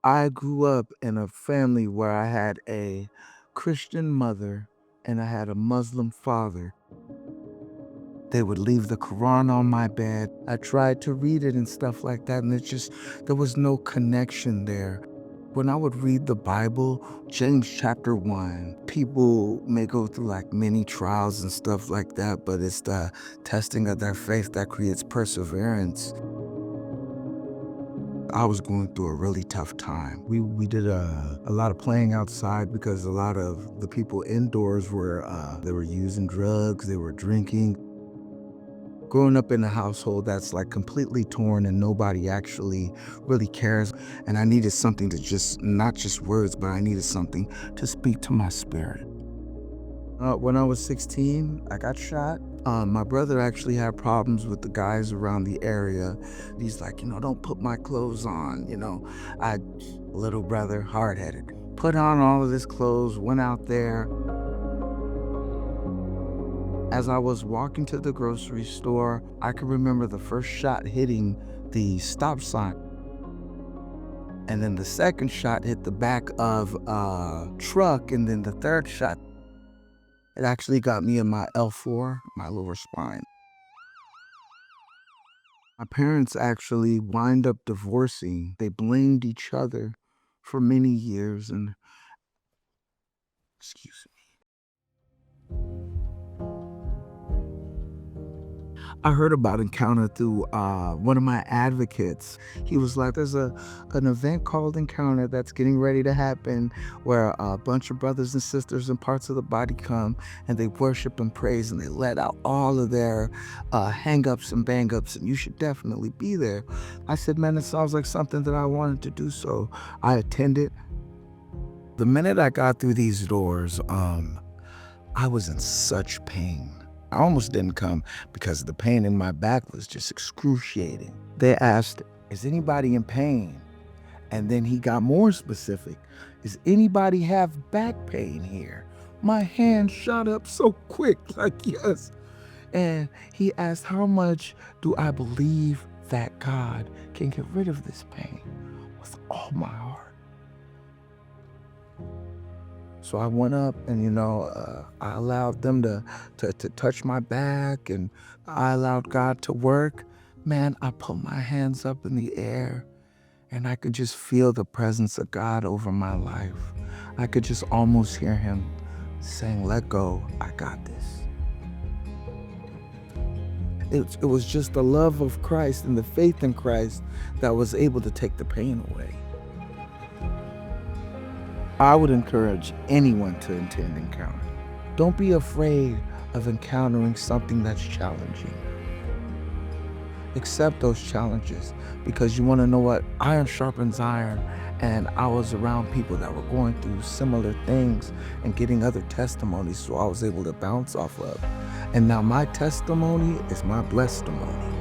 I grew up in a family where I had a Christian mother and I had a Muslim father. They would leave the Quran on my bed. I tried to read it and stuff like that, and there was no connection there. When I would read the Bible, James chapter 1, people may go through like many trials and stuff like that, but it's the testing of their faith that creates perseverance. I was going through a really tough time. We did a lot of playing outside because a lot of the people indoors were they were using drugs, they were drinking. Growing up in a household that's like completely torn and nobody actually really cares, and I needed something to just not just words, but I needed something to speak to my spirit. When I was 16, I got shot. My brother actually had problems with the guys around the area. He's like, don't put my clothes on. Little brother, hard headed, put on all of his clothes, went out there. As I was walking to the grocery store, I can remember the first shot hitting the stop sign. And then the second shot hit the back of a truck. And then the third shot, it actually got me in my L4, my lower spine. My parents actually wind up divorcing. They blamed each other for many years. And excuse me. I heard about Encounter through one of my advocates. He was like, there's an event called Encounter that's getting ready to happen where a bunch of brothers and sisters and parts of the body come and they worship and praise and they let out all of their hang-ups and bang-ups, and you should definitely be there. I said, man, it sounds like something that I wanted to do, so I attended. The minute I got through these doors, I was in such pain. I almost didn't come because the pain in my back was just excruciating. They asked, is anybody in pain? And then he got more specific. Does anybody have back pain here? My hand shot up so quick, like yes. And he asked, how much do I believe that God can get rid of this pain? With all my heart. So I went up and, I allowed them to touch my back, and I allowed God to work. Man, I put my hands up in the air and I could just feel the presence of God over my life. I could just almost hear him saying, let go, I got this. It was just the love of Christ and the faith in Christ that was able to take the pain away. I would encourage anyone to attend Encounter. Don't be afraid of encountering something that's challenging. Accept those challenges, because you want to know what? Iron sharpens iron, and I was around people that were going through similar things and getting other testimonies, so I was able to bounce off of. And now my testimony is my blessed testimony.